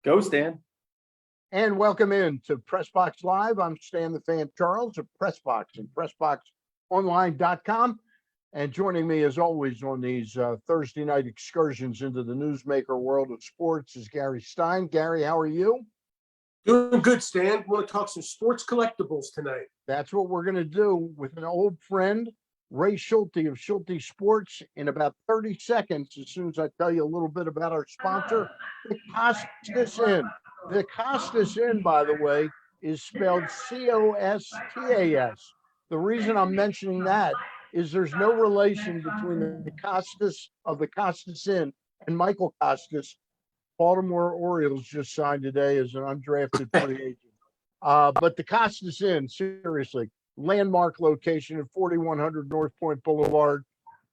Go, Stan. And welcome in to PressBox Live. I'm Stan the Fan Charles of PressBox and PressBoxOnline.com. And joining me, as always, on these Thursday night excursions into the newsmaker world of sports is Gary Stein. Gary, how are you? Doing good, Stan. We want to talk some sports collectibles tonight. That's what we're going to do with an old friend, Ray Schulte of Schulte Sports, in about 30 seconds, as soon as I tell you a little bit about our sponsor, the Costas Inn. The Costas Inn, by the way, is spelled C-O-S-T-A-S. The reason I'm mentioning that is there's no relation between the Costas of the Costas Inn and Michael Costas. Baltimore Orioles just signed today as an undrafted free agent. But the Costas Inn, seriously, landmark location at 4100 North Point Boulevard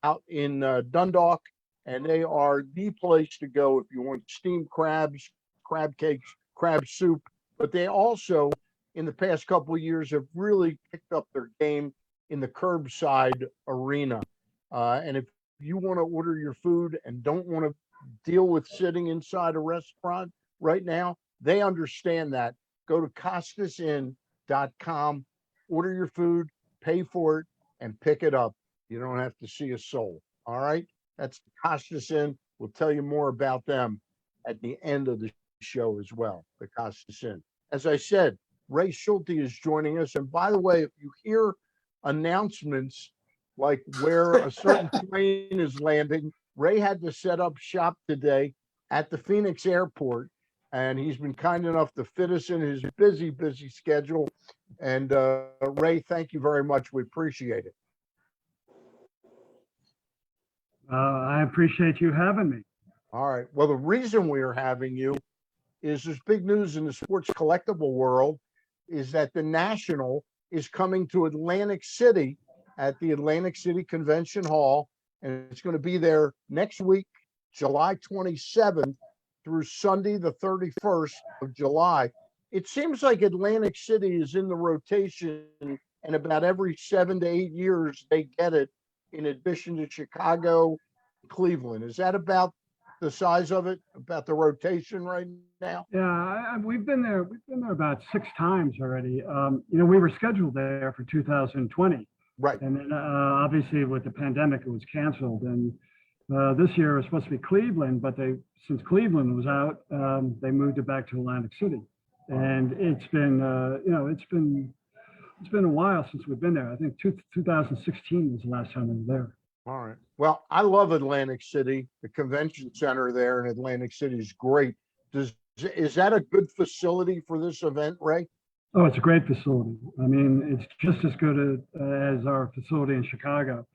out in Dundalk. And they are the place to go if you want steamed crabs, crab cakes, crab soup. But they also, in the past couple of years, have really picked up their game in the curbside arena. And if you want to order your food and don't want to deal with sitting inside a restaurant right now, they understand that. Go to CostasInn.com, order your food, pay for it, and pick it up. You don't have to see a soul. All right? That's the Costas Inn. We'll tell you more about them at the end of the show as well, the Costas Inn. As I said, Ray Schulte is joining us. And by the way, if you hear announcements like where a certain plane is landing, Ray had to set up shop today at the Phoenix airport, and he's been kind enough to fit us in his busy schedule. And Ray, thank you very much. We appreciate it. I appreciate you having me. All right. Well, the reason we are having you is there's big news in the sports collectible world is that the National is coming to Atlantic City at the Atlantic City Convention Hall. And it's going to be there next week, July 27th through Sunday, the 31st of July. It seems like Atlantic City is in the rotation, and about every 7 to 8 years, they get it in addition to Chicago, Cleveland. Is that about the size of it, about the rotation right now? Yeah, we've been there. We've been there about 6 times already. We were scheduled there for 2020. Right. And then obviously with the pandemic, it was canceled. And this year it was supposed to be Cleveland, but since Cleveland was out, they moved it back to Atlantic City. And it's been, it's been a while since we've been there. I think 2016 was the last time we were there. All right. Well, I love Atlantic City. The convention center there in Atlantic City is great. Is that a good facility for this event, Ray? Oh, it's a great facility. I mean, it's just as good as our facility in Chicago.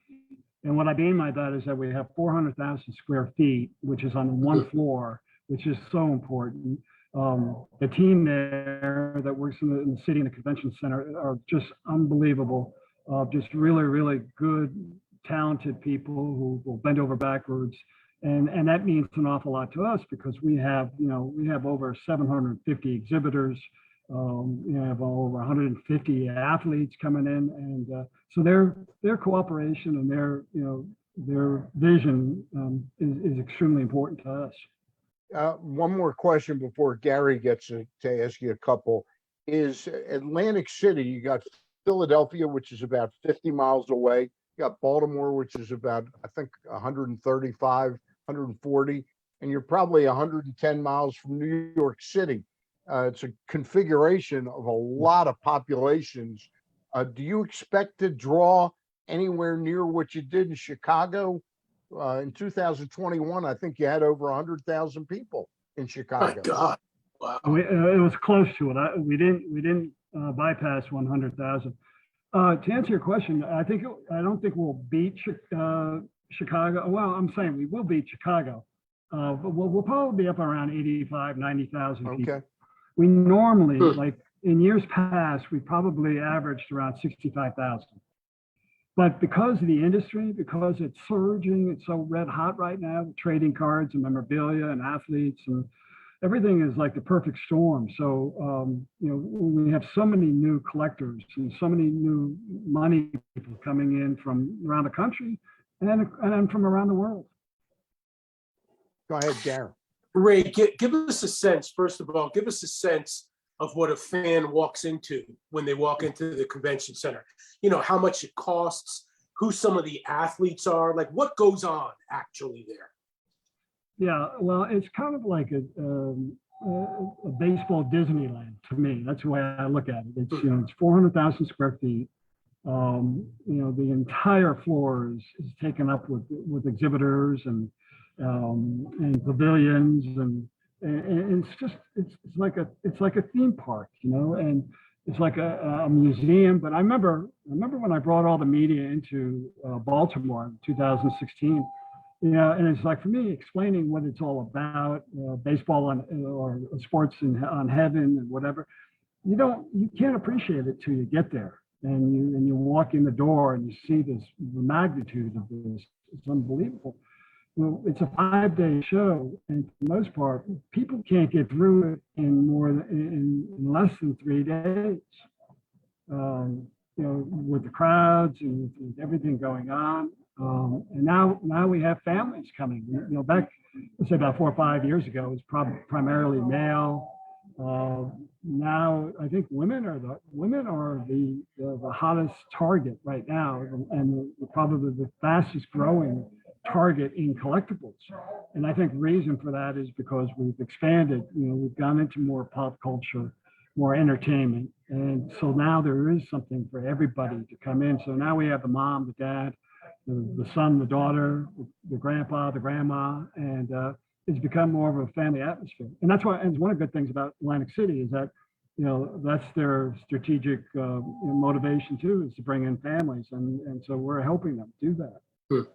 And what I mean by that is that we have 400,000 square feet, which is on one floor, which is so important. The team there that works in the city and the convention center are just unbelievable. Just really good, talented people who will bend over backwards. And that means an awful lot to us because we have over 750 exhibitors. We have over 150 athletes coming in, and so their cooperation and their vision is extremely important to us. One more question before Gary gets to ask you a couple. Is Atlantic City, you got Philadelphia, which is about 50 miles away. You got Baltimore, which is about, I think, 135, 140, and you're probably 110 miles from New York City. It's a configuration of a lot of populations. Do you expect to draw anywhere near what you did in Chicago? In 2021, I think you had over 100,000 people in Chicago. My God. Wow. It was close to it. We didn't bypass 100,000. To answer your question, I don't think we'll beat Chicago. Well, I'm saying we will beat Chicago, but we'll probably be up around 85, 90,000 people. Okay. We normally, like in years past, we probably averaged around 65,000. But because of the industry, because it's surging, it's so red hot right now, trading cards and memorabilia and athletes and everything is like the perfect storm. So, we have so many new collectors and so many new money people coming in from around the country and from around the world. Go ahead, Gary. Ray, give us a sense, first of all, give us a sense of what a fan walks into when they walk into the convention center. You know, how much it costs, who some of the athletes are, like what goes on actually there. Yeah, well, it's kind of like a baseball Disneyland to me. That's the way I look at it. It's, you know, it's 400,000 square feet. You know, the entire floor is taken up with exhibitors and pavilions, and it's like a theme park, you know, and it's like a museum. But I remember when I brought all the media into Baltimore in 2016. You know, and it's like, for me, explaining what it's all about, baseball or sports on heaven and whatever, you can't appreciate it till you get there, and you walk in the door and you see the magnitude of this. It's unbelievable. Well, it's a 5-day show, and for the most part, people can't get through it in less than 3 days. You know, with the crowds and with everything going on. And now we have families coming. You know, back, let's say about 4 or 5 years ago, it was primarily male. Now I think women are the hottest target right now, and probably the fastest growing target in collectibles. And I think the reason for that is because we've expanded. You know, we've gone into more pop culture, more entertainment, and so now there is something for everybody to come in. So now we have the mom, the dad, the son, the daughter, the grandpa, the grandma, and it's become more of a family atmosphere. And that's why, and it's one of the good things about Atlantic City is that, you know, that's their strategic motivation too, is to bring in families, and so we're helping them do that.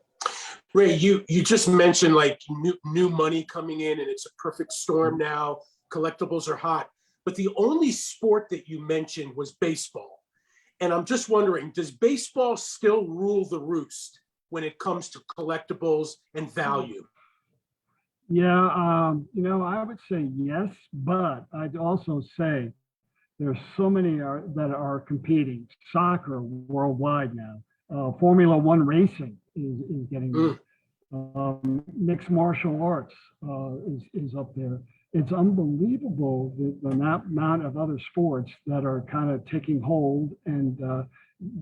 Ray, you just mentioned like new money coming in, and it's a perfect storm now. Collectibles are hot, but the only sport that you mentioned was baseball. And I'm just wondering, does baseball still rule the roost when it comes to collectibles and value? Yeah, you know, I would say yes, but I'd also say there's so many that are competing. Soccer worldwide now. Formula One racing is getting mixed martial arts is up there. It's unbelievable the amount of other sports that are kind of taking hold and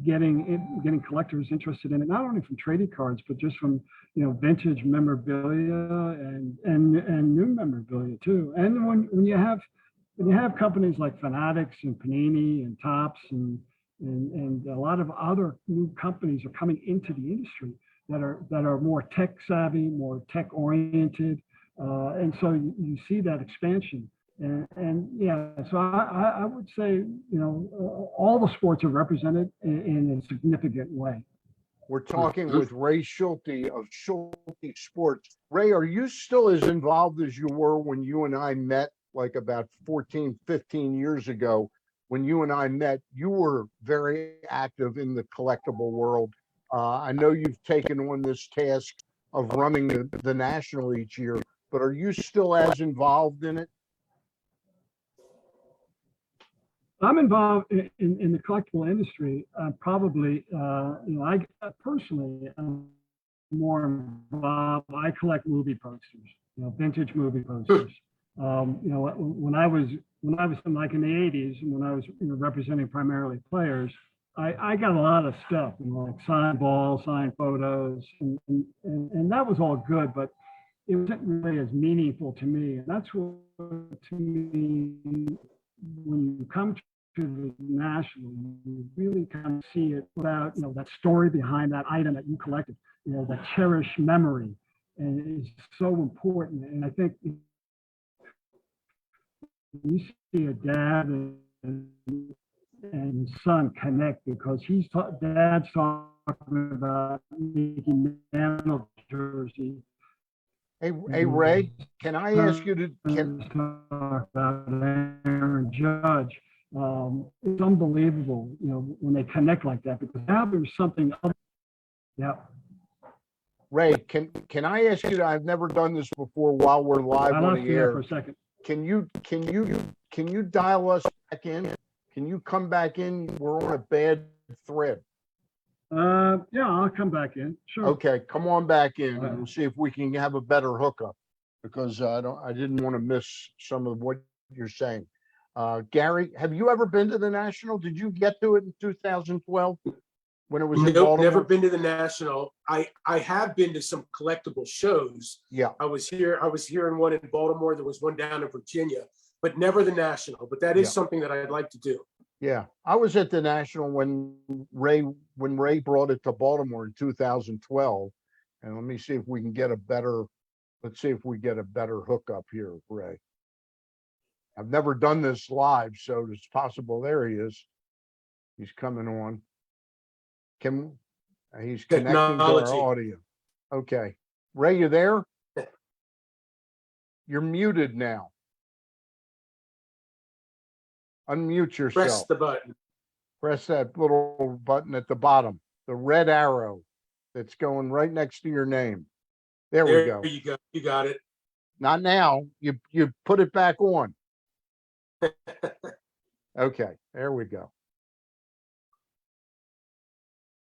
getting collectors interested in it, not only from trading cards, but just from, you know, vintage memorabilia and new memorabilia too. And when you have companies like Fanatics and Panini and Topps and a lot of other new companies are coming into the industry that are more tech savvy, more tech oriented. And so you see that expansion, and yeah, so I would say, you know, all the sports are represented in a significant way. We're talking with Ray Schulte of Schulte Sports. Ray, are you still as involved as you were when you and I met, like about 14, 15 years ago? When you and I met, you were very active in the collectible world. I know you've taken on this task of running the National each year, but are you still as involved in it? I'm involved in the collectible industry. Probably, you know, I personally am more involved. I collect movie posters, you know, vintage movie posters. You know, when I was like in the 80s, when I was, you know, representing primarily players, I got a lot of stuff, you know, like signed balls, signed photos, and that was all good, but it wasn't really as meaningful to me. And that's what, to me, when you come to the National, you really kind of see it without, you know, that story behind that item that you collected, you know, that cherished memory, and it's so important. And I think you see a dad and son connect, because dad's talking about making Mantle jersey. Hey, Ray, can I ask you to talk about Aaron Judge? It's unbelievable, you know, when they connect like that, because now there's something other. Yeah. Ray, can I ask you to, I've never done this before while we're live on the air. For a second. Can you dial us back in? Can you come back in? We're on a bad thread. Yeah, I'll come back in. Sure. Okay, come on back in, and we'll see if we can have a better hookup. because I didn't want to miss some of what you're saying. Gary, have you ever been to the National? Did you get to it in 2012 when it was in Nope, never Baltimore? been to the National. I have been to some collectible shows. Yeah. I was here in one in Baltimore. There was one down in Virginia, but never the National. But that is Yeah. something that I'd like to do. Yeah, I was at the National when Ray brought it to Baltimore in 2012, and let me see if we can get a better. Let's see if we get a better hookup here, Ray. I've never done this live, so it's possible. There he is. He's coming on. He's connecting to our Technology. audio. Okay, Ray, you there? You're muted now. Unmute yourself. Press the button. Press that little button at the bottom, the red arrow that's going right next to your name. There we go. There you go. You got it. Not now. You put it back on. Okay, there we go.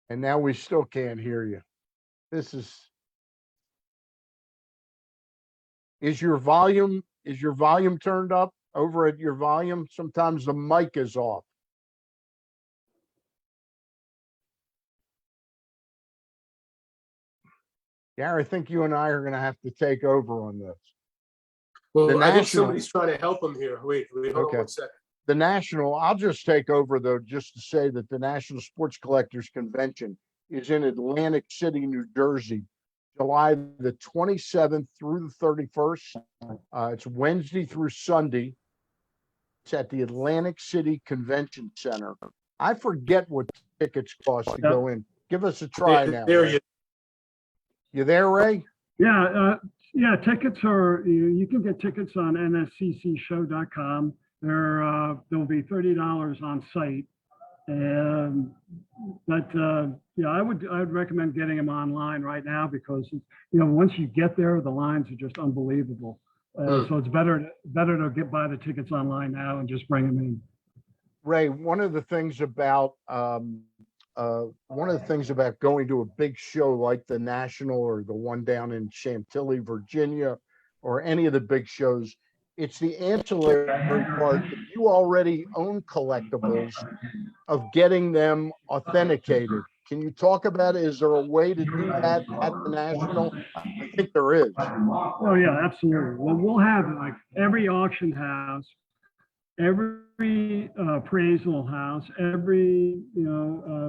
And now we still can't hear you. Is your volume turned up over at your volume? Sometimes the mic is off. Gary, I think you and I are going to have to take over on this. Well, The I think National- somebody's trying to help him here. Wait, hold Okay. on 1 second. The National, I'll just take over though, just to say that the National Sports Collectors Convention is in Atlantic City, New Jersey, July the 27th through the 31st. It's Wednesday through Sunday. It's at the Atlantic City Convention Center. I forget what tickets cost to go in. Give us a try now. There Ray. You there, Ray? Yeah, tickets are, you can get tickets on nsccshow.com. They'll be $30 on site. I'd recommend getting them online right now because, once you get there, the lines are just unbelievable. So it's better to buy the tickets online now and just bring them in. Ray, one of the things about going to a big show like the National or the one down in Chantilly, Virginia, or any of the big shows, it's the ancillary part. If you already own collectibles, of getting them authenticated. Can you talk about it? Is there a way to do that at the National? I think there is. Oh yeah, absolutely. Well, we'll have it like every auction house, every appraisal house, every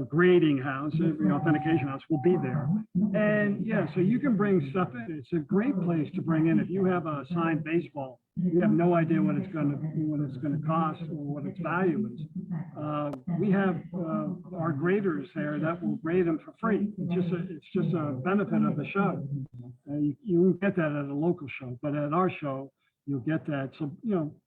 grading house, every authentication house will be there. And yeah, so you can bring stuff in. It's a great place to bring in. If you have a signed baseball, you have no idea what it's going to cost or what its value is. We have our graders there that will grade them for free. It's just a benefit of the show. You won't get that at a local show, but at our show, you'll get that. So,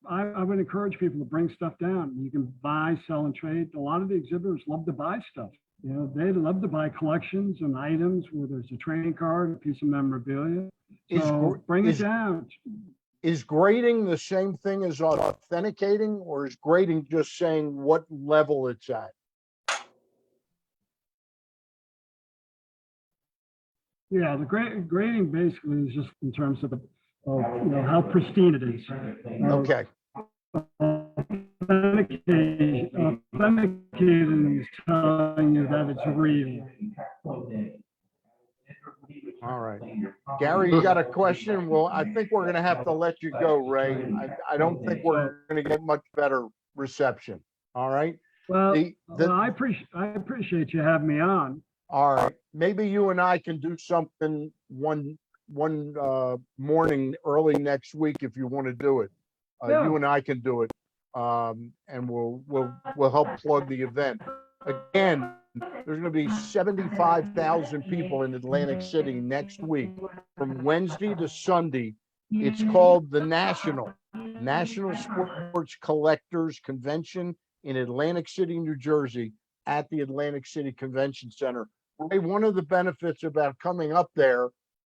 I would encourage people to bring stuff down. You can buy, sell, and trade. A lot of the exhibitors love to buy stuff. They love to buy collections and items, whether it's a trading card, a piece of memorabilia. So bring it down. Is grading the same thing as authenticating, or is grading just saying what level it's at? Yeah, the grading basically is just in terms of how pristine it is. Okay. Authenticating is telling you that it's real. All right. Gary, you got a question? Well, I think we're going to have to let you go, Ray. I don't think we're going to get much better reception. All right. Well, I appreciate you having me on. All right. Maybe you and I can do something one morning early next week if you want to do it. Yeah. You and I can do it, and we'll help plug the event. Again, there's going to be 75,000 people in Atlantic City next week from Wednesday to Sunday. It's called the National Sports Collectors Convention in Atlantic City, New Jersey, at the Atlantic City Convention Center. Ray, one of the benefits about coming up there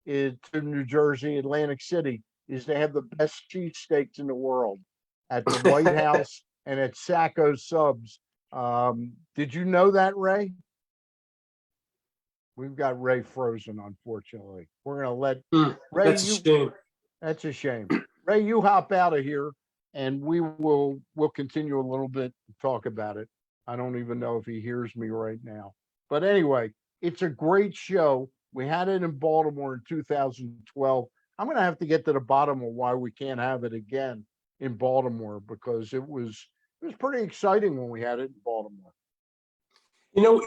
to New Jersey, Atlantic City, is they have the best cheesesteaks in the world at the White House and at Sacco Subs. Did you know that, Ray? We've got Ray frozen, unfortunately. We're going to let Ray. That's a shame. That's a shame. Ray, you hop out of here and we'll continue a little bit to talk about it. I don't even know if he hears me right now. But anyway, it's a great show. We had it in Baltimore in 2012. I'm going to have to get to the bottom of why we can't have it again in Baltimore, because it was pretty exciting when we had it in Baltimore. You know,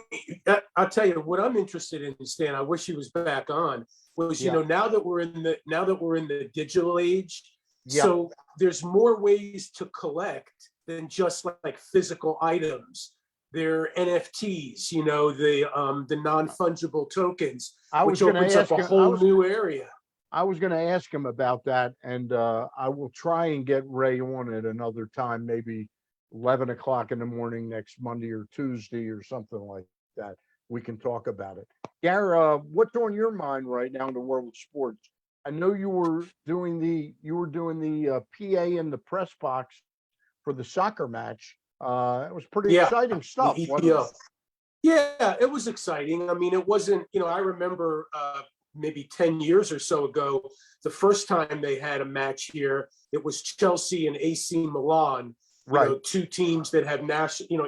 I'll tell you what I'm interested in, Stan. I wish he was back on. Was, Yeah. now that we're in the digital age, Yeah. so there's more ways to collect than just like physical items. There are NFTs, the non-fungible tokens, I was which going to opens up ask a him. whole new area. I was going to ask him about that, and I will try and get Ray on at another time, maybe 11 o'clock in the morning next Monday or Tuesday or something like that. We can talk about it. Gary, what's on your mind right now in the world of sports? I know you were doing the PA in the press box for the soccer match. It was pretty Yeah, exciting the stuff, wasn't EPO. it? Yeah, it was exciting. I mean, it wasn't, I remember maybe 10 years or so ago, the first time they had a match here, it was Chelsea and AC Milan, Right. two teams that have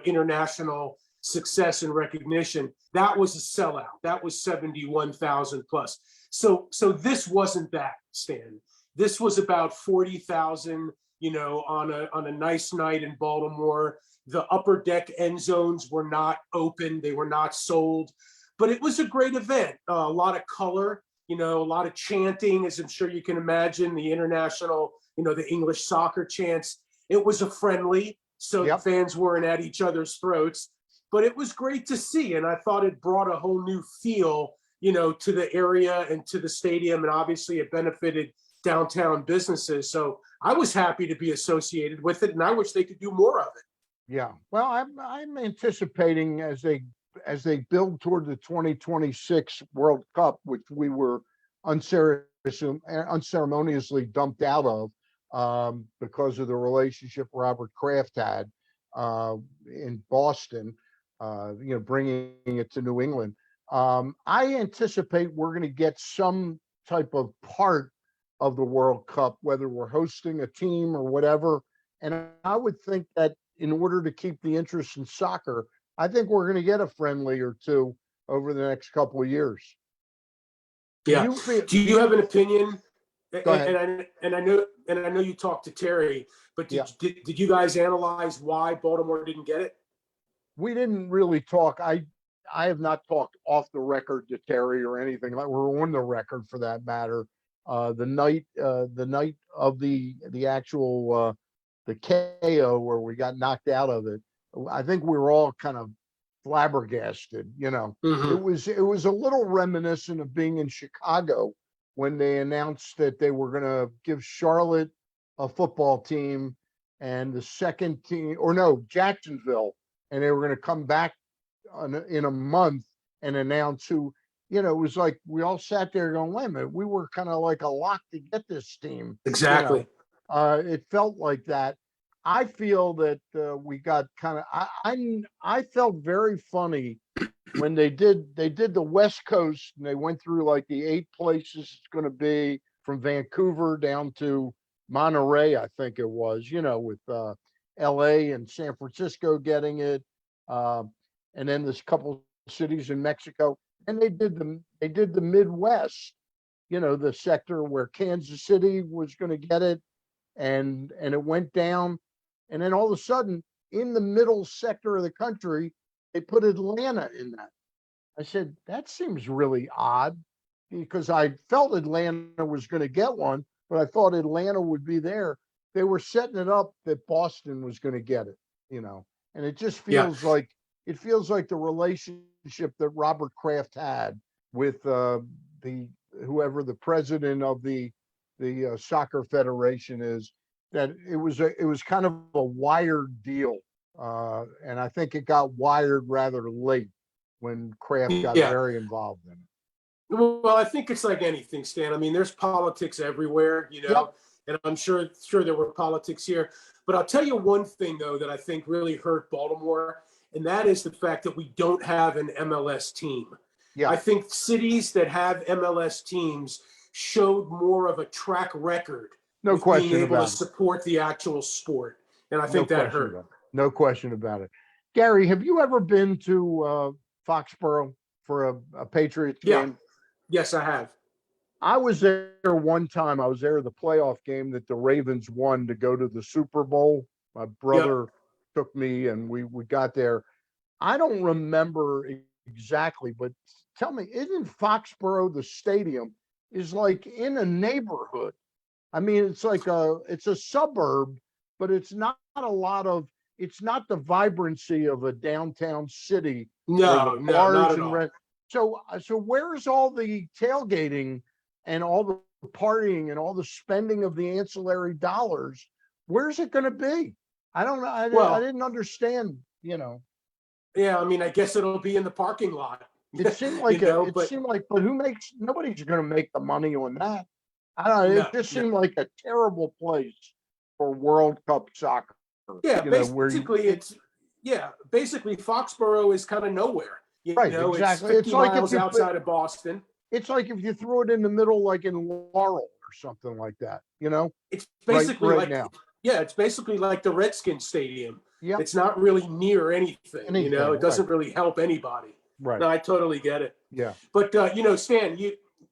international success and recognition. That was a sellout. That was 71,000 plus. So this wasn't that, Stan. This was about 40,000, on a nice night in Baltimore. The upper deck end zones were not open. They were not sold, but it was a great event. A lot of color, a lot of chanting, as I'm sure you can imagine, the international, the English soccer chants. It was a friendly, so Yep. fans weren't at each other's throats, but it was great to see. And I thought it brought a whole new feel, to the area and to the stadium. And obviously it benefited downtown businesses. So I was happy to be associated with it, and I wish they could do more of it. Yeah. Well, I'm anticipating as they build toward the 2026 World Cup, which we were unceremoniously dumped out of because of the relationship Robert Kraft had in Boston, bringing it to New England. I anticipate we're going to get some type of part of the World Cup, whether we're hosting a team or whatever. And I would think that in order to keep the interest in soccer, I think we're going to get a friendly or two over the next couple of years. Yeah. Do you have an opinion? Go ahead. And I know you talked to Terry, but did you guys analyze why Baltimore didn't get it? We didn't really talk. I have not talked off the record to Terry or anything. Like, we're on the record for that matter. The night of the actual the KO where we got knocked out of it, I think we were all kind of flabbergasted. Mm-hmm. It was a little reminiscent of being in Chicago when they announced that they were going to give Charlotte a football team and the second team, or no, Jacksonville, and they were going to come back in a month and announce who. It was like we all sat there going, wait a minute, we were kind of like a lock to get this team. Exactly. It felt like that. I feel that we got kind of. I felt very funny when they did the West Coast and they went through like the 8 places it's going to be from Vancouver down to Monterey, I think it was. With L.A. and San Francisco getting it, and then there's a couple cities in Mexico, and they did the Midwest. The sector where Kansas City was going to get it. And it went down, and then all of a sudden in the middle sector of the country they put Atlanta in that. I said, that seems really odd, because I felt Atlanta was going to get one, but I thought Atlanta would be there. They were setting it up that Boston was going to get it, and it just feels like the relationship that Robert Kraft had with whoever the president of the soccer federation is, that it was kind of a wired deal, and I think it got wired rather late when Kraft got very involved in it. Well, I think it's like anything, Stan. I mean, there's politics everywhere, and I'm sure there were politics here. But I'll tell you one thing though that I think really hurt Baltimore, and that is the fact that we don't have an MLS team. Yeah. I think cities that have MLS teams showed more of a track record No with being question able to about it. support the actual sport. And I No think that question hurt. about it. No question about it. Gary, have you ever been to Foxborough for a Patriots Yeah. game? Yes, I have. I was there one time. I was there the playoff game that the Ravens won to go to the Super Bowl. My brother took me and we got there. I don't remember exactly, but tell me, isn't Foxborough, the stadium, is like in a neighborhood? I mean, it's a suburb, but it's not a lot of, it's not the vibrancy of a downtown city where the No, not bars at and all. rent. So where's all the tailgating and all the partying and all the spending of the ancillary dollars? Where's it going to be? I don't know. I Well, didn't understand, yeah, I mean, I guess it'll be in the parking lot. It seemed You like know, it but seemed like, but nobody's going to make the money on that. I don't know. no, It just no. seemed like a terrible place for World Cup soccer. Yeah, Where basically Foxborough is kind of nowhere. You right, know, it's exactly. 50 miles outside of Boston. It's like if you threw it in the middle, like in Laurel or something like that. It's basically right like, now. yeah, it's basically like the Redskins Stadium. Yep. It's not really near anything, you know, it doesn't really help anybody. Right. No, I totally get it. Yeah. But, Stan,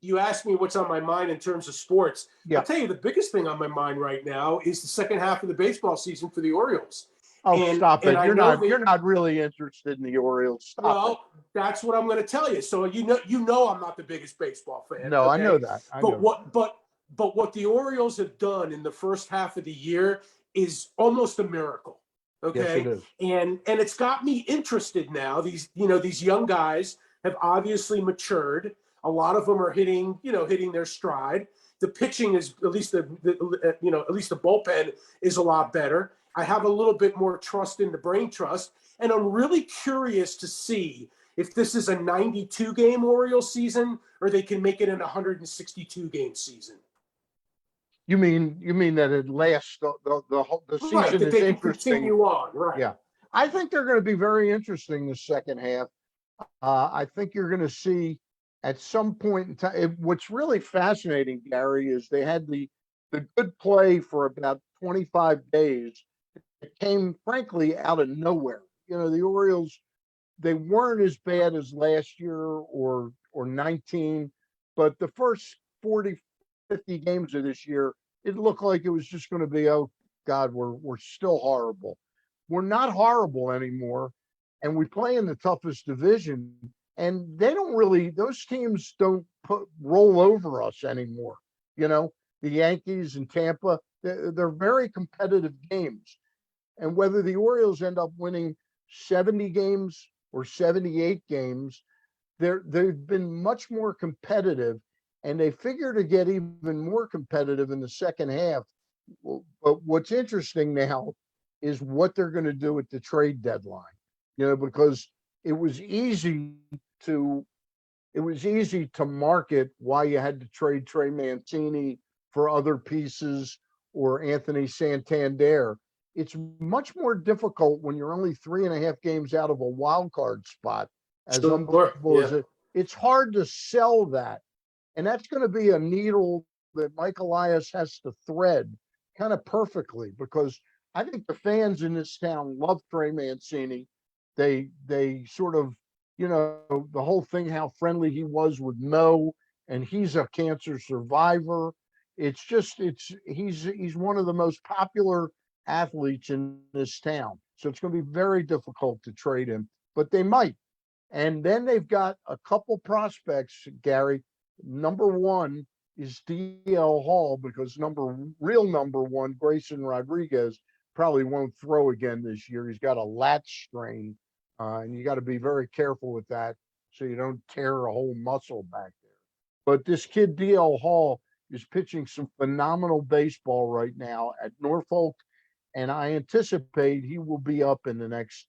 you asked me what's on my mind in terms of sports. Yeah. I'll tell you, the biggest thing on my mind right now is the second half of the baseball season for the Orioles. Oh, stop it. You're not really interested in the Orioles. Stop it. That's what I'm going to tell you. So, you know, I'm not the biggest baseball fan. No, okay? I know that. But what the Orioles have done in the first half of the year is almost a miracle. Okay. Yes, it is. And it's got me interested now. These young guys have obviously matured. A lot of them are hitting their stride. The pitching is at least the bullpen is a lot better. I have a little bit more trust in the brain trust. And I'm really curious to see if this is a 92 game Orioles season or they can make it an 162 game season. You mean that it lasts the season right, that is they interesting. can continue on, right? Yeah, I think they're going to be very interesting the second half. I think you're going to see at some point in time. What's really fascinating, Gary, is they had the good play for about 25 days. It came frankly out of nowhere. The Orioles, they weren't as bad as last year or 19, but the first 40, 50 games of this year, it looked like it was just going to be, oh God, we're still horrible. We're not horrible anymore. And we play in the toughest division. And those teams don't roll over us anymore. The Yankees and Tampa, they're very competitive games. And whether the Orioles end up winning 70 games or 78 games, they've been much more competitive, and they figure to get even more competitive in the second half. But what's interesting now is what they're going to do at the trade deadline, because it was easy to market why you had to trade Trey Mancini for other pieces or Anthony Santander. It's much more difficult when you're only 3.5 games out of a wild card spot. As unbelievable as it's hard to sell that. And that's going to be a needle that Mike Elias has to thread kind of perfectly, because I think the fans in this town love Trey Mancini. They sort of, the whole thing, how friendly he was with Mo, and he's a cancer survivor. He's one of the most popular athletes in this town. So it's going to be very difficult to trade him, but they might. And then they've got a couple prospects, Gary. Number one is DL Hall, because real number one, Grayson Rodriguez, probably won't throw again this year. He's got a lat strain, and you got to be very careful with that so you don't tear a whole muscle back there. But this kid, DL Hall, is pitching some phenomenal baseball right now at Norfolk, and I anticipate he will be up in the next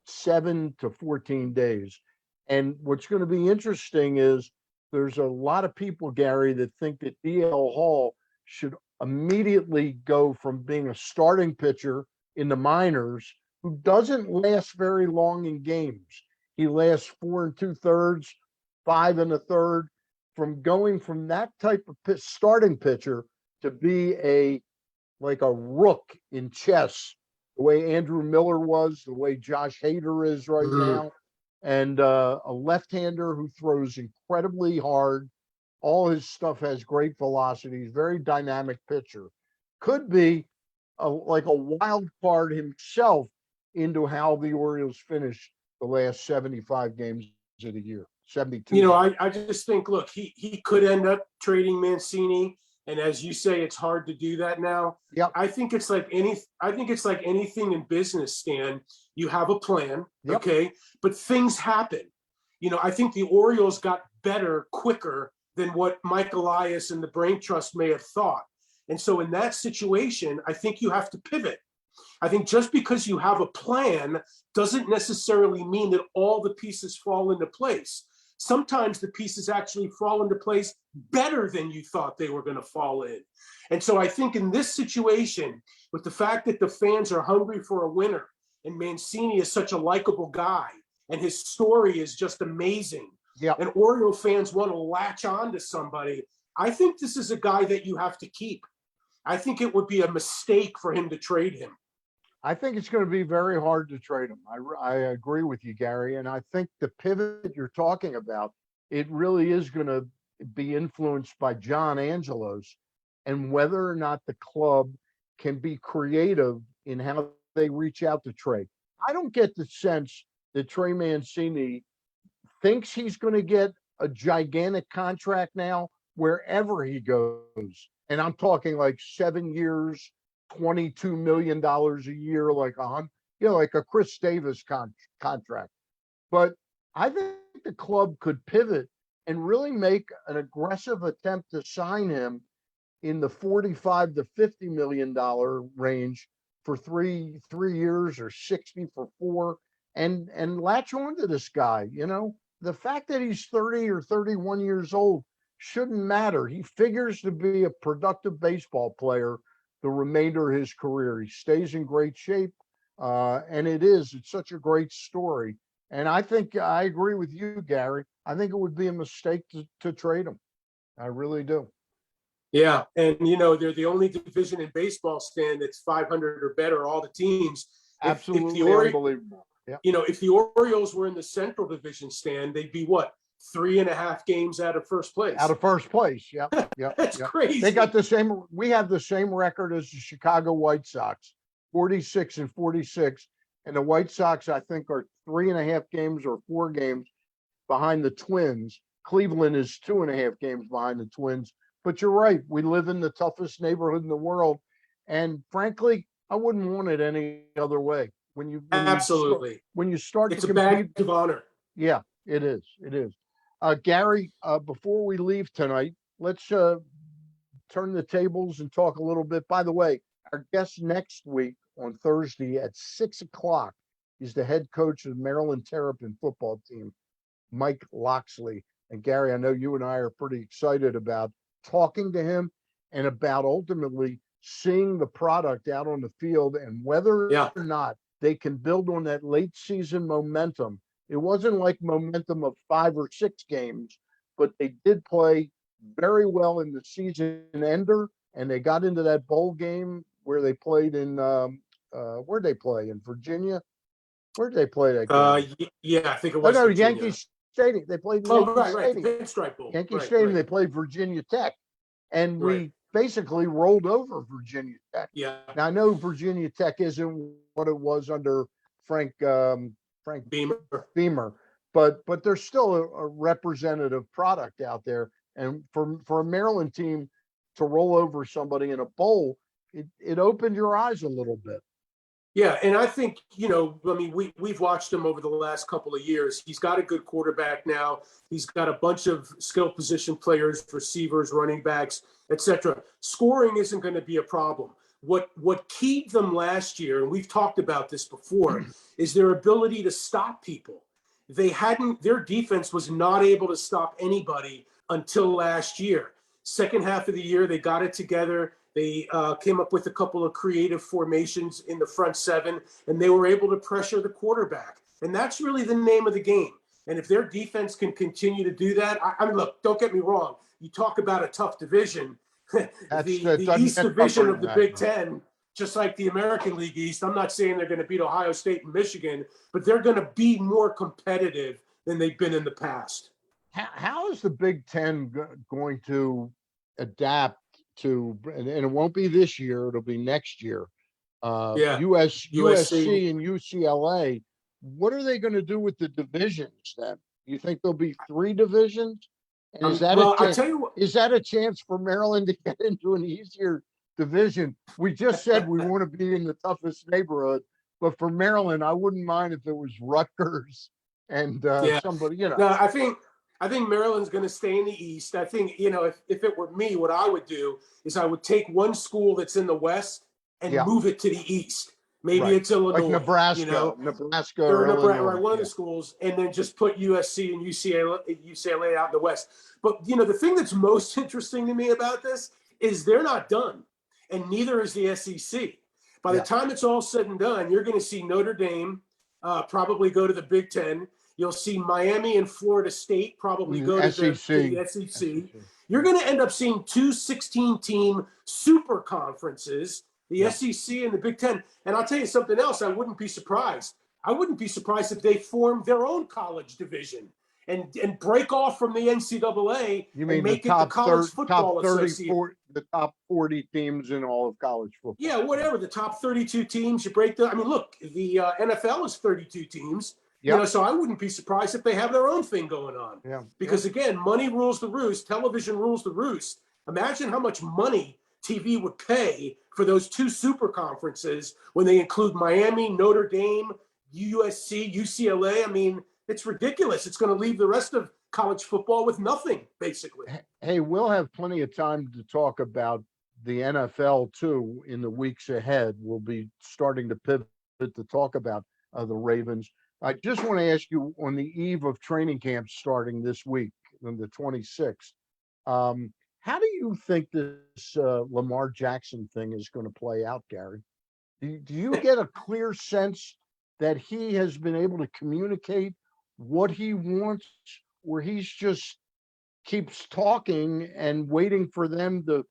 7 to 14 days. And what's going to be interesting is there's a lot of people, Gary, that think that DL Hall should immediately go from being a starting pitcher in the minors, who doesn't last very long in games. He lasts 4 2/3, 5 1/3. from going from that type of starting pitcher to be like a rook in chess, the way Andrew Miller was, the way Josh Hader is right now, and a left-hander who throws incredibly hard. All his stuff has great velocity. He's a very dynamic pitcher. Could be like a wild card himself into how the Orioles finished the last 75 games of the year. 72. You know, I just think, look, he could end up trading Mancini. And as you say, it's hard to do that now. Yep. I think it's like anything in business, Stan. You have a plan, Yep. okay? But things happen. You know, I think the Orioles got better quicker than what Mike Elias and the Brain Trust may have thought. And so in that situation, I think you have to pivot. I think just because you have a plan doesn't necessarily mean that all the pieces fall into place. Sometimes the pieces actually fall into place better than you thought they were going to fall in. And so I think in this situation, with the fact that the fans are hungry for a winner, and Mancini is such a likable guy, and his story is just amazing, and Oriole fans want to latch on to somebody, I think this is a guy that you have to keep. I think it would be a mistake for him to trade him. I think it's going to be very hard to trade him. I agree with you, Gary. And I think the pivot you're talking about, it really is going to be influenced by John Angelos and whether or not the club can be creative in how they reach out to trade. I don't get the sense that Trey Mancini thinks he's going to get a gigantic contract now wherever he goes. And I'm talking like 7 years, $22 million a year, like like a Chris Davis contract. But I think the club could pivot and really make an aggressive attempt to sign him in the $45 to $50 million range for three years or 60 for 4 and latch on to this guy. You know, the fact that he's 30 or 31 years old shouldn't matter. He figures to be a productive baseball player the remainder of his career. He stays in great shape. And it's such a great story. And I think I agree with you, Gary. I think it would be a mistake to trade him. I really do. Yeah. And, you know, they're the only division in baseball, Stan, that's 500 or better, all the teams. Absolutely unbelievable. Yeah. You know, if the Orioles were in the Central Division, Stan, they'd be what? 3.5 games out of first place. Out of first place. Yeah. Yeah. That's crazy. They got we have the same record as the Chicago White Sox, 46 and 46. And the White Sox, I think, are 3.5 games or 4 games behind the Twins. Cleveland is 2.5 games behind the Twins. But you're right. We live in the toughest neighborhood in the world. And frankly, I wouldn't want it any other way. When you start it's to a compete, badge of honor. Yeah, it is. It is. Gary, before we leave tonight, let's turn the tables and talk a little bit. By the way, our guest next week on Thursday at 6:00 is the head coach of the Maryland Terrapin football team, Mike Loxley. And Gary, I know you and I are pretty excited about talking to him and about ultimately seeing the product out on the field and whether or not they can build on that late season momentum. It wasn't like momentum of 5 or 6 games, but they did play very well in the season ender, and they got into that bowl game where they played in where'd they play? In Virginia? Where'd they play that game? Yeah, I think it was Virginia. Yankee Stadium. They played Yankee Stadium. The Pinstripe Bowl. Yankee Stadium, they played Virginia Tech. And we basically rolled over Virginia Tech. Yeah. Now, I know Virginia Tech isn't what it was under Frank Beamer, but there's still a representative product out there. And for a Maryland team to roll over somebody in a bowl, it opened your eyes a little bit. Yeah, and I think, you know, I mean, we've watched him over the last couple of years. He's got a good quarterback now. He's got a bunch of skill position players, receivers, running backs, etc. Scoring isn't going to be a problem. What keyed them last year, and we've talked about this before, is their ability to stop people. Their defense was not able to stop anybody until last year. Second half of the year, they got it together. They came up with a couple of creative formations in the front seven, and they were able to pressure the quarterback. And that's really the name of the game. And if their defense can continue to do that, I mean, look, don't get me wrong. You talk about a tough division. the doesn't East get Division tougher of the than Big that. Ten, just like the American League East, I'm not saying they're going to beat Ohio State and Michigan, but they're going to be more competitive than they've been in the past. How is the Big Ten going to adapt to, and it won't be this year, it'll be next year. Yeah, USC and UCLA, what are they going to do with the divisions then? You think there'll be 3 divisions? And is that well, a I chance, tell you what, is that a chance for Maryland to get into an easier division? We just said we want to be in the toughest neighborhood, but for Maryland, I wouldn't mind if it was Rutgers and yeah. somebody, No, I think Maryland's going to stay in the East. I think, if it were me, what I would do is I would take one school that's in the West and Yeah. move it to the East. Maybe Right. it's Illinois, like Nebraska or or Nebraska, Illinois. right, one of the schools, and then just put USC and UCLA out in the West. But, the thing that's most interesting to me about this is they're not done, and neither is the SEC. By the time it's all said and done, you're going to see Notre Dame probably go to the Big Ten. You'll see Miami and Florida State probably go to the SEC. You're going to end up seeing 2 16-team super conferences, the SEC and the Big Ten. And I'll tell you something else. I wouldn't be surprised. I wouldn't be surprised if they formed their own college division and break off from the NCAA You mean and make the it the top College 30, Football top 30, Association. the top 40 teams in all of college football? Yeah, whatever. The top 32 teams, you break the. I mean, look, the NFL is 32 teams. So I wouldn't be surprised if they have their own thing going on. Yeah. Because again, money rules the roost. Television rules the roost. Imagine how much money TV would pay for those 2 super conferences when they include Miami, Notre Dame, USC, UCLA. I mean, it's ridiculous. It's going to leave the rest of college football with nothing, basically. Hey, we'll have plenty of time to talk about the NFL too in the weeks ahead. We'll be starting to pivot to talk about the Ravens. I just want to ask you, on the eve of training camp starting this week, on the 26th, how do you think this Lamar Jackson thing is going to play out, Gary? Do you get a clear sense that he has been able to communicate what he wants, or he's just keeps talking and waiting for them to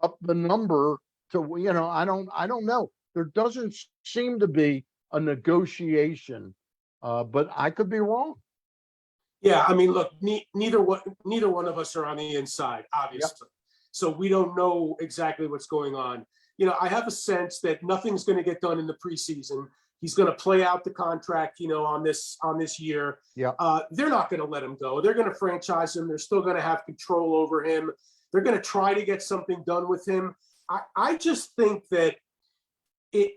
up the number to, I don't know. There doesn't seem to be a negotiation, but I could be wrong. Yeah, I mean, look, neither one of us are on the inside, obviously. So we don't know exactly what's going on. I have a sense that nothing's going to get done in the preseason. He's going to play out the contract, on this year. Yeah. They're not going to let him go. They're going to franchise him. They're still going to have control over him. They're going to try to get something done with him. I just think that it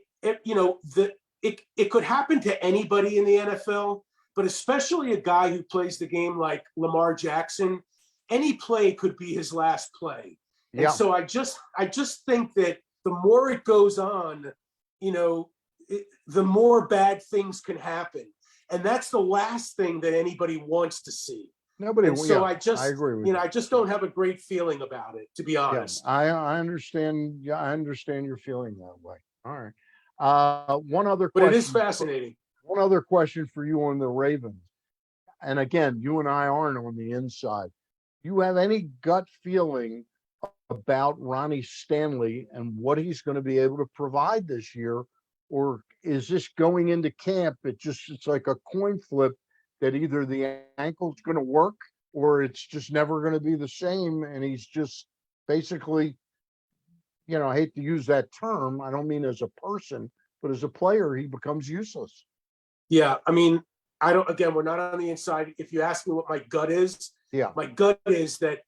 could happen to anybody in the NFL, but especially a guy who plays the game like Lamar Jackson. Any play could be his last play. And so I just think that the more it goes on, the more bad things can happen. And that's the last thing that anybody wants to see. Nobody. So I agree with you. I just don't have a great feeling about it, to be honest. I understand. Yeah, I understand your feeling that way. All right. One other question. But it is fascinating. One other question for you on the Ravens. And again, you and I aren't on the inside. You have any gut feeling about Ronnie Stanley and what he's going to be able to provide this year? Or is this going into camp? It's like a coin flip that either the ankle's going to work or it's just never going to be the same. And he's just basically, I hate to use that term. I don't mean as a person, but as a player, he becomes useless. Yeah. I mean, we're not on the inside. If you ask me what my gut is, my gut is that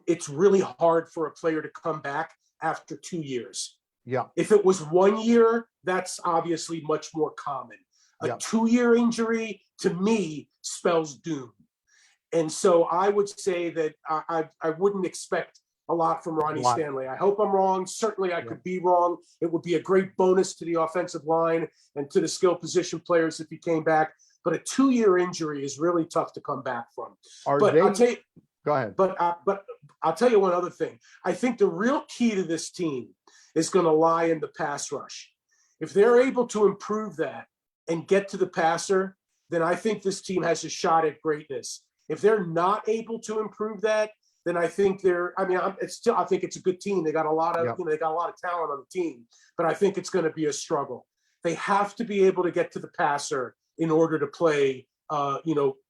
it's really hard for a player to come back after 2 years. Yeah. If it was 1 year, that's obviously much more common. A 2-year injury, to me, spells doom. And so I would say that I wouldn't expect a lot from Ronnie Stanley. I hope I'm wrong. Certainly I could be wrong. It would be a great bonus to the offensive line and to the skill position players if he came back. But a 2-year injury is really tough to come back from. I'll tell you, go ahead. But I'll tell you one other thing. I think the real key to this team is going to lie in the pass rush. If they're able to improve that and get to the passer, then I think this team has a shot at greatness. If they're not able to improve that, then I think I think it's a good team. They got a lot of, Yep. they got a lot of talent on the team, but I think it's going to be a struggle. They have to be able to get to the passer in order to play,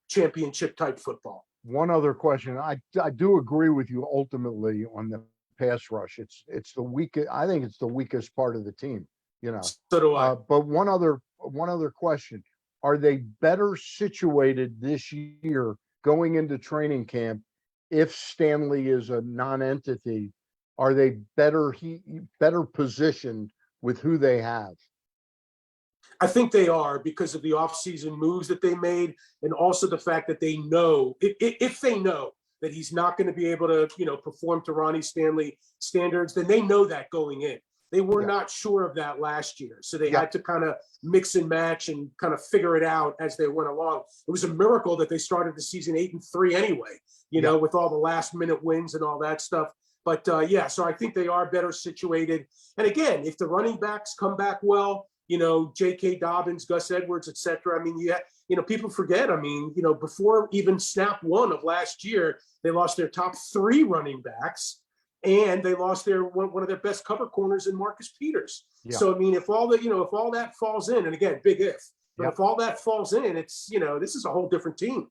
championship type football. One other question. I do agree with you ultimately on the pass rush. It's the weakest. I think it's the weakest part of the team, So do I. But one other question. Are they better situated this year going into training camp if Stanley is a non-entity? Are they better positioned with who they have? I think they are, because of the offseason moves that they made, and also the fact that they know, if they know that he's not going to be able to, perform to Ronnie Stanley standards, then they know that going in. They were not sure of that last year, so they had to kind of mix and match and kind of figure it out as they went along. It was a miracle that they started the season 8-3 anyway, with all the last minute wins and all that stuff. But so I think they are better situated. And again, if the running backs come back well, J.K. Dobbins, Gus Edwards, et cetera. I mean, people forget. I mean, before even snap one of last year, they lost their top 3 running backs, and they lost one of their best cover corners in Marcus Peters. Yeah. So I mean, if all that falls in, and again, big if, but if all that falls in, it's this is a whole different team.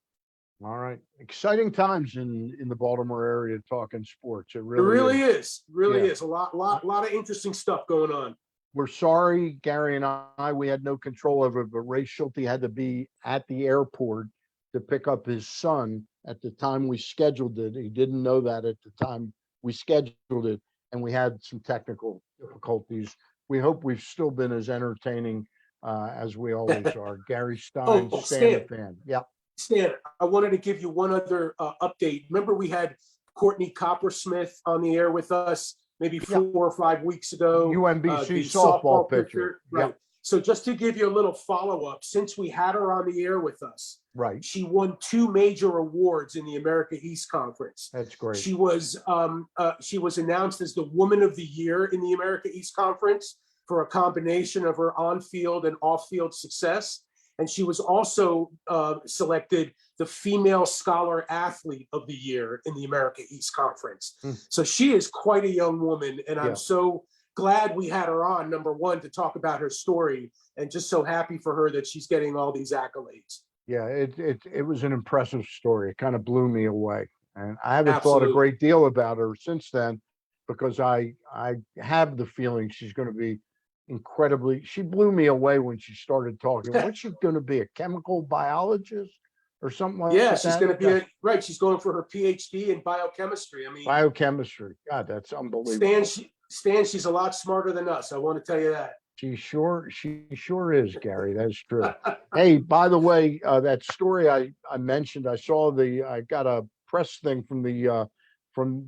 All right. Exciting times in the Baltimore area talking sports. It really is. Really is. A lot of interesting stuff going on. We're sorry, Gary and I, we had no control over it, but Ray Schulte had to be at the airport to pick up his son at the time we scheduled it. He didn't know that at the time we scheduled it, and we had some technical difficulties. We hope we've still been as entertaining as we always are. Gary Stein, Stan fan. Yeah. Stan, I wanted to give you one other update. Remember, we had Courtney Coppersmith on the air with us maybe 4 or 5 weeks ago. UMBC softball pitcher. Right. Yep. So just to give you a little follow-up, since we had her on the air with us, right, she won 2 major awards in the America East Conference. That's great. She was announced as the Woman of the Year in the America East Conference for a combination of her on-field and off-field success. And she was also selected the Female Scholar Athlete of the Year in the America East Conference. So she is quite a young woman, and I'm so glad we had her on, number one, to talk about her story, and just so happy for her that she's getting all these accolades. Yeah, it was an impressive story. It kind of blew me away, and I haven't thought a great deal about her since then, because I have the feeling she's going to be incredibly. She blew me away when she started talking. What's she going to be, a chemical biologist or something like that? Yeah, she's going to be she's going for her PhD in biochemistry. I mean, biochemistry. God, that's unbelievable. Stan, she's a lot smarter than us. I want to tell you that. She sure is, Gary. That's true. Hey, by the way, that story I mentioned, I got a press thing from the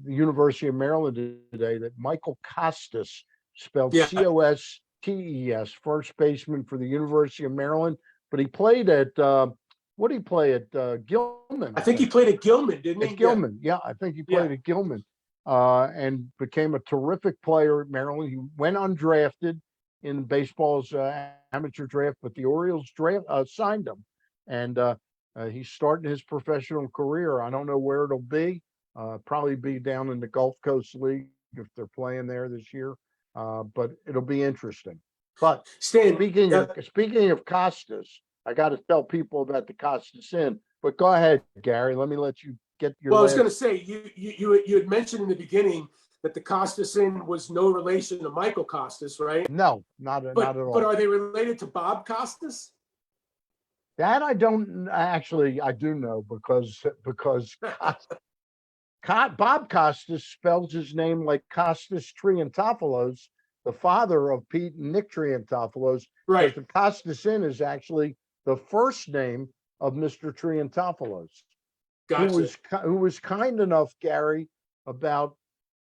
University of Maryland today that Michael Costas, spelled Costes, first baseman for the University of Maryland, but he played at what did he play at Gilman? I think he played at Gilman, didn't he? At Gilman, yeah, I think he played at Gilman, and became a terrific player at Maryland. He went undrafted in baseball's amateur draft, but the Orioles signed him, and he's starting his professional career. I don't know where it'll be. Probably be down in the Gulf Coast League if they're playing there this year. But it'll be interesting. But Stan, speaking of Costas, I got to tell people about the Costas Inn. But go ahead, Gary. Let me let you get your. Well, I was going to say you had mentioned in the beginning that the Costas Inn was no relation to Michael Costas, right? No, not at all. But are they related to Bob Costas? That I don't actually. I do know because Bob Costas spells his name like Costas Triantopoulos, the father of Pete and Nick Triantopoulos. Right. The Costas Inn is actually the first name of Mr. Triantopoulos, Gotcha. who was kind enough, Gary, about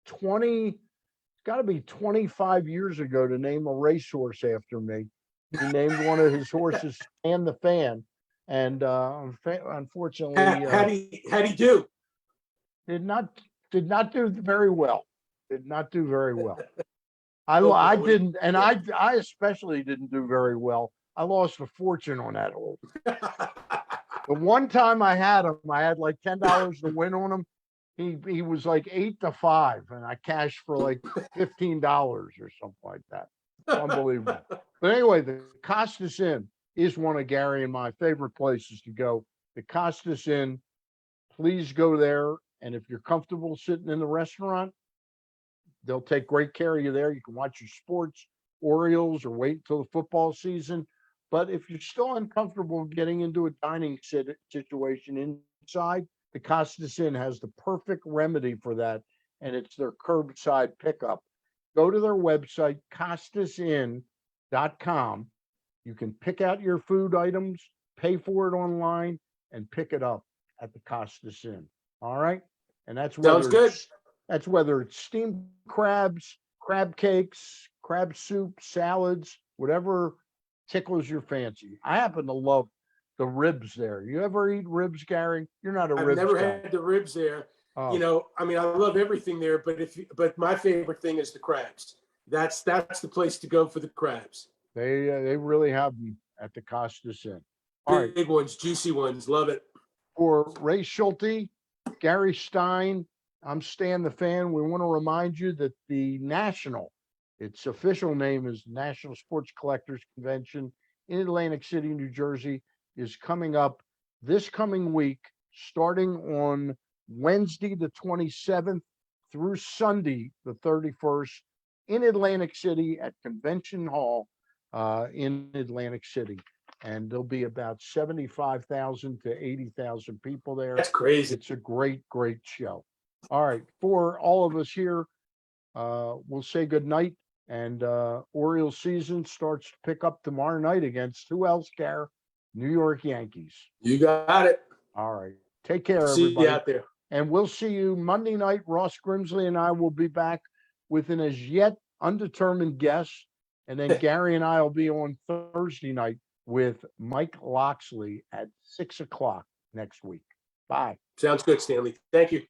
25 years ago, to name a racehorse after me. He named one of his horses Stan the Fan, and unfortunately, how'd he do? Did not do very well. Did not do very well. I didn't, and I especially didn't do very well. I lost a fortune on that horse. The one time I had him, I had like $10 to win on him. He was like 8-5, and I cashed for like $15 or something like that. Unbelievable. But anyway, the Costas Inn is one of Gary and my favorite places to go. The Costas Inn, please go there. And if you're comfortable sitting in the restaurant, they'll take great care of you there. You can watch your sports, Orioles, or wait until the football season. But if you're still uncomfortable getting into a dining situation inside, the Costas Inn has the perfect remedy for that, and it's their curbside pickup. Go to their website, costasinn.com. You can pick out your food items, pay for it online, and pick it up at the Costas Inn. All right? And that's Sounds good. That's whether it's steamed crabs, crab cakes, crab soup, salads, whatever tickles your fancy. I happen to love the ribs there. You ever eat ribs, Gary? You're not a I've ribs never guy. had the ribs there. Oh, You know, I mean, I love everything there, but my favorite thing is the crabs. That's the place to go for the crabs. they really have them at the Costas Inn. All right. Big ones, juicy ones. Love it. For Ray Schulte, Gary Stein, I'm Stan the Fan. We want to remind you that the its official name is National Sports Collectors Convention in Atlantic City, New Jersey, is coming up this coming week, starting on Wednesday, the 27th through Sunday, the 31st, in Atlantic City at Convention Hall in Atlantic City. And there'll be about 75,000 to 80,000 people there. That's crazy. It's a great, great show. All right. For all of us here, we'll say good night. And Orioles season starts to pick up tomorrow night against who else, Gare? New York Yankees. You got it. All right. Take care, See everybody. you out there. And we'll see you Monday night. Ross Grimsley and I will be back with an as yet undetermined guest. And then Gary and I will be on Thursday night with Mike Loxley at 6 o'clock next week. Bye. Sounds good, Stanley. Thank you.